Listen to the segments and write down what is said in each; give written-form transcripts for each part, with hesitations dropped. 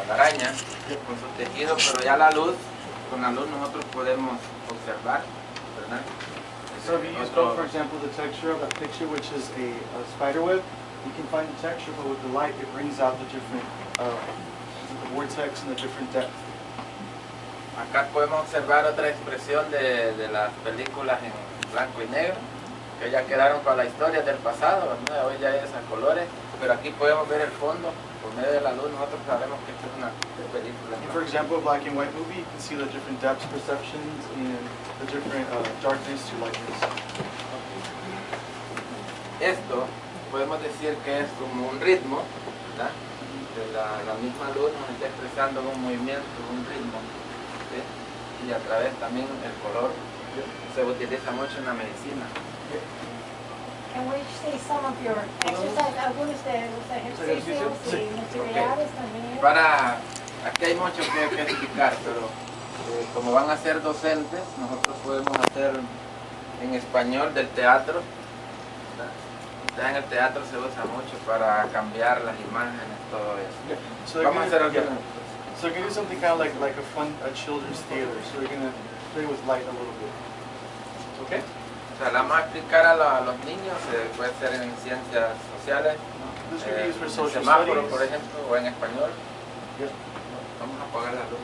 la araña con su tejido, pero ya la luz, con la luz nosotros podemos observar, ¿verdad? So if you use both, for example, the texture of a picture, which is a spider web, you can find the texture, but with the light, it brings out the different, the vortex and the different depth. Acá podemos observar otra expresión de las películas en blanco y negro, que ya quedaron para la historia del pasado, ¿verdad? Hoy ya es a colores, pero aquí podemos ver el fondo, por medio de la luz nosotros sabemos que esta es una película. And for example, a black and white movie, you can see the different depth perceptions and the different darkness to lightness. Esto podemos decir que es como un ritmo, ¿verdad? De la misma luz nos está expresando un movimiento, un ritmo, ¿sí? Y a través también el color se utiliza mucho en la medicina. Can we see some of your exercise, algunos de los ejercicios y materiales también? Aquí hay mucho que explicar, pero como van a ser docentes, nosotros podemos hacer en español del teatro. Ya en el teatro se usa mucho para cambiar las imágenes, todo eso. So Vamos a hacer algo. So you're gonna do something kind of like a children's theater. So you're gonna play with light a little bit. Okay? O sea, la vamos a explicar a los niños, puede ser en ciencias sociales, This could be used for en social semáforo, studies. por ejemplo, o en español. Yep. Vamos a apagar la luz.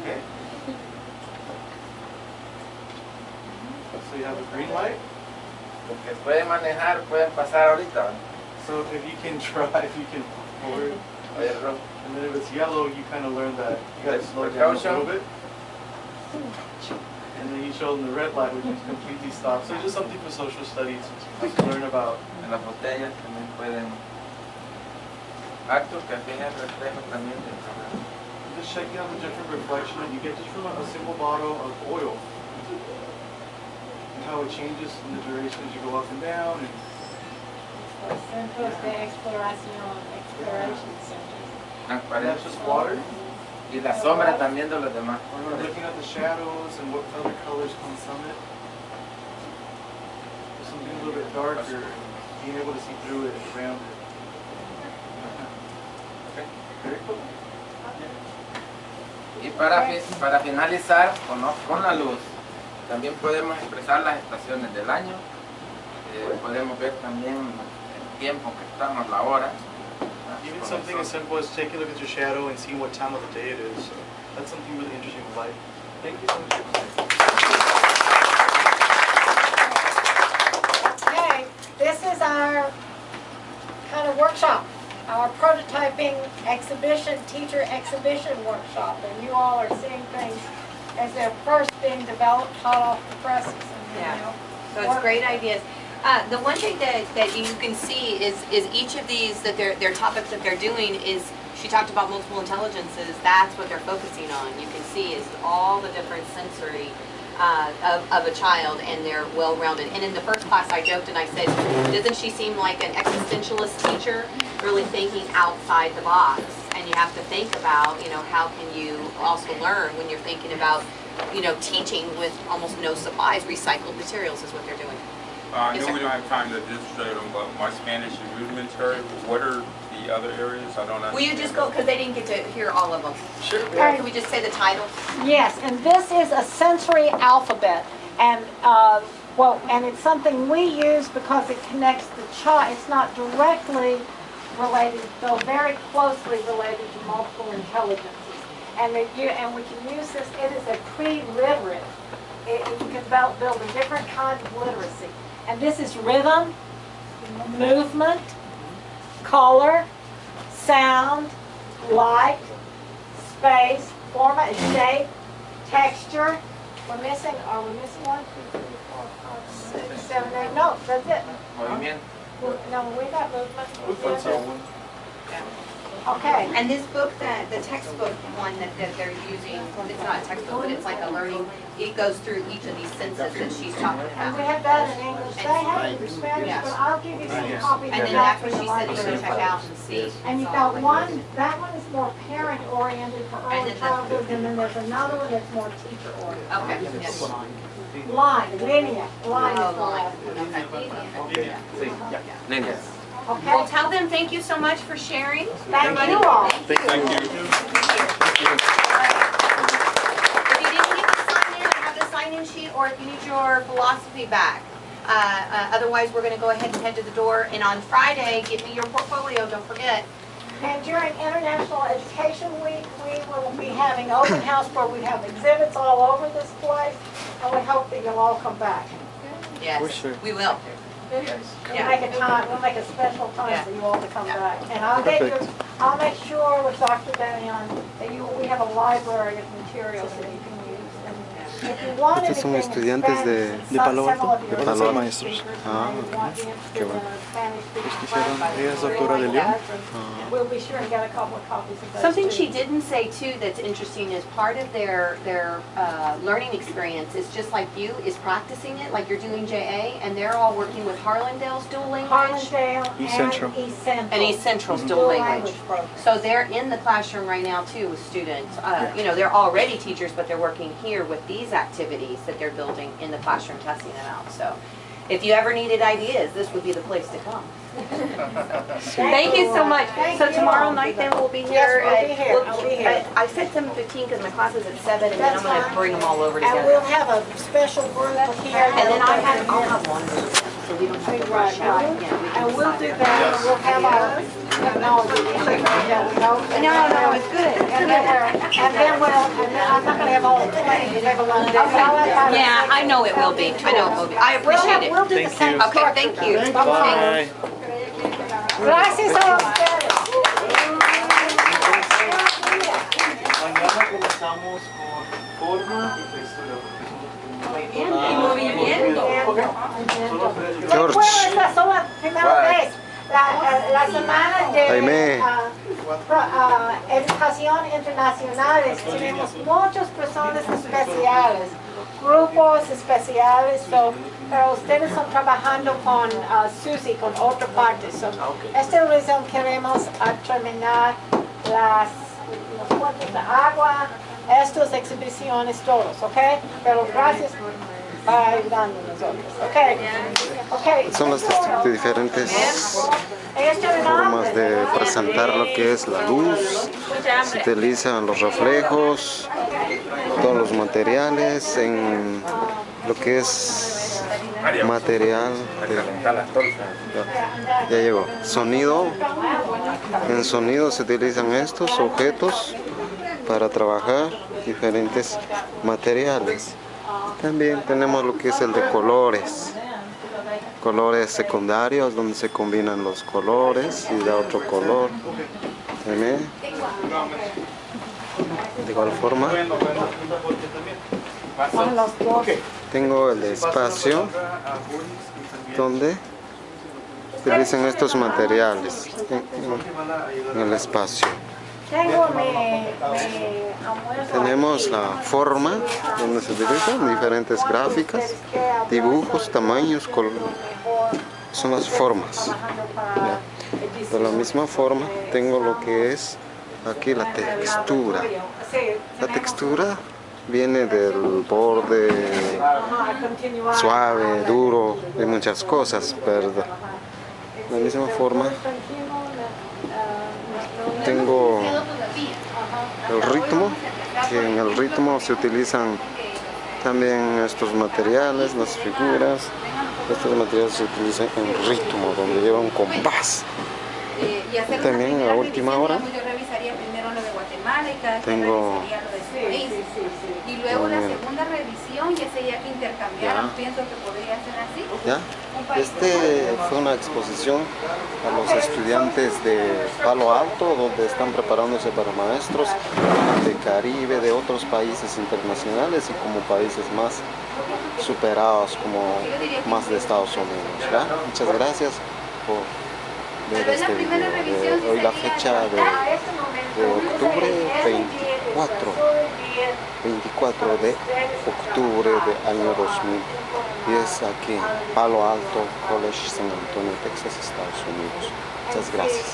Okay. So you have a green light. Los que pueden manejar pueden pasar ahorita. So if you can drive, you can forward. Oye, rojo. And then if it's yellow, you kind of learn that you got to slow down a little bit. And then you show them the red light, which is completely stop. So it's just something for social studies to learn about. En las botellas también pueden. Actos que fijan el reflejo también del color. Just checking out the different reflection that you get just from a simple bottle of oil. And how it changes in the duration as you go up and down. And Los centros de exploración, exploration centers. that's just water. Y la sombra también de los demás. We're looking at the shadows and what other colors come from it. Something a little bit darker, being able to see through it and around it. Okay. Very cool. Y para finalizar con la luz, también podemos expresar las estaciones del año. Podemos ver también el tiempo que estamos, la hora. Even something as simple as taking a look at your shadow and seeing what time of the day it is. So that's something really interesting with light. Thank you so much. Okay, this is our kind of workshop, our prototyping exhibition, teacher exhibition workshop. And you all are seeing things as they're first being developed, hot off the presses. And, Yeah. So it's great ideas. The one thing that you can see is each of these, that their topics that they're doing is, she talked about multiple intelligences, that's what they're focusing on. You can see is all the different sensory of a child, and they're well-rounded. And in the first class I joked and I said, doesn't she seem like an existentialist teacher, really thinking outside the box? And you have to think about, how can you also learn when you're thinking about, teaching with almost no supplies. Recycled materials is what they're doing. I Yes, know sir. we don't have time to demonstrate them, but my Spanish is rudimentary. What are the other areas? I don't understand. Will you just go, because they didn't get to hear all of them. Sure. Can we just say the title? Yes, and this is a sensory alphabet, and and it's something we use because it connects the child. It's not directly related, though very closely related to multiple intelligences. And we can use this. It is a pre-literate. You can build a different kind of literacy. And this is rhythm, movement, color, sound, light, space, format, shape, texture. Are we missing 1, 2, 3, 4, 5, 6, 7, 8? No, that's it. Movimiento. No, we got movement. That's all one. Okay. And this book, the textbook one that they're using, it's not a textbook, but it's like a learning, it goes through each of these senses that she's talking And we about. have that in English. They have it in Spanish, Yes. but I'll give you some copies And of then that that's for what the she said to library. check out and see. And you've got one, that one is more parent-oriented for early then childhood, and then there's another one that's more teacher-oriented. Okay, yes. Line, linear, line is the Oh, last line. one. Okay. Sí, líneas. Okay? Well, tell them thank you so much for sharing. Thank you all. Thank you. If you didn't get to sign in, I have the sign-in sheet, or if you need your philosophy back. Otherwise, we're going to go ahead and head to the door. And on Friday, give me your portfolio, don't forget. And during International Education Week, we will be having open house where we have exhibits all over this place, and we hope that you'll all come back. Yes, For sure. we will. We'll make a time, we'll make a special time for you all to come back. And I'll make sure with Dr. Danion that we have a library of materials that you can use. And if you want Estos son anything in estudiantes Spanish, de Palo several Alto, of your de Palo Alto. maestros. Qué bueno. Ella es doctora de León. We'll be sure to get a couple of copies of those. Something too. she didn't say too that's interesting is part of their learning experience is just like you, is practicing it, like you're doing JA, and they're all working with Harlandale's dual language. Harlandale East Central. and East Central. And East Central's dual language. So they're in the classroom right now too with students. You know, they're already teachers, but they're working here with these activities that they're building in the classroom, testing them out. So if you ever needed ideas, this would be the place to come. Thank you so much. Thank So you. tomorrow night then we'll be here. Yes, we'll be here. we'll- I'll be here. I said 7:15 because my class is at 7, and then That's I'm going to fine. bring them all over And together. we'll have a special group here. And then I'll have one booth, so we don't have to rush out. Yeah, we can And we'll do decide. that, and we'll have our technology issues that we know. No, it's good. And then I'm not gonna have all the plans, have a long day. Yeah, I know it will be. I know it will be. I appreciate We'll it. do the Thank same you. Okay, thank you. Bye-bye. Gracias a ustedes. Mañana comenzamos con forma y textura. George. Bueno, esta es la primera vez. La semana de Jaime. educación internacionales tenemos muchas personas especiales, grupos especiales, pero ustedes están trabajando con Susi, con otra parte. Esta reunión queremos terminar los fuentes de agua, estas exhibiciones todos, ¿ok? Pero gracias por ayudando a nosotros, ¿ok? Son las diferentes formas de presentar lo que es la luz. Se utilizan los reflejos, todos los materiales en lo que es material ya llegó. Sonido. En sonido se utilizan estos objetos para trabajar diferentes materiales. También tenemos lo que es el de colores. Colores secundarios donde se combinan los colores y da otro color. También. De igual forma. Tengo el espacio donde utilizan estos materiales en el espacio. Tenemos la forma donde se utilizan diferentes gráficas, dibujos, tamaños, son las formas. ¿Ya? De la misma forma tengo lo que es aquí la textura. La textura viene del borde suave, duro, de muchas cosas, ¿verdad? De la misma forma tengo el ritmo, que en el ritmo se utilizan también estos materiales, las figuras. Estos materiales se utilizan en ritmo, donde lleva un compás. También a la última hora tengo y luego la segunda revisión ya sería que intercambiaran, pienso que podría ser así. ¿Ya? Este fue una exposición a los estudiantes de Palo Alto, donde están preparándose para maestros de Caribe, de otros países internacionales y como países más superados, como más de Estados Unidos. ¿Ya? Muchas gracias por ver este video. Hoy la fecha de octubre 24 de octubre del año 2010 aquí en Palo Alto College, San Antonio, Texas, Estados Unidos. Muchas gracias.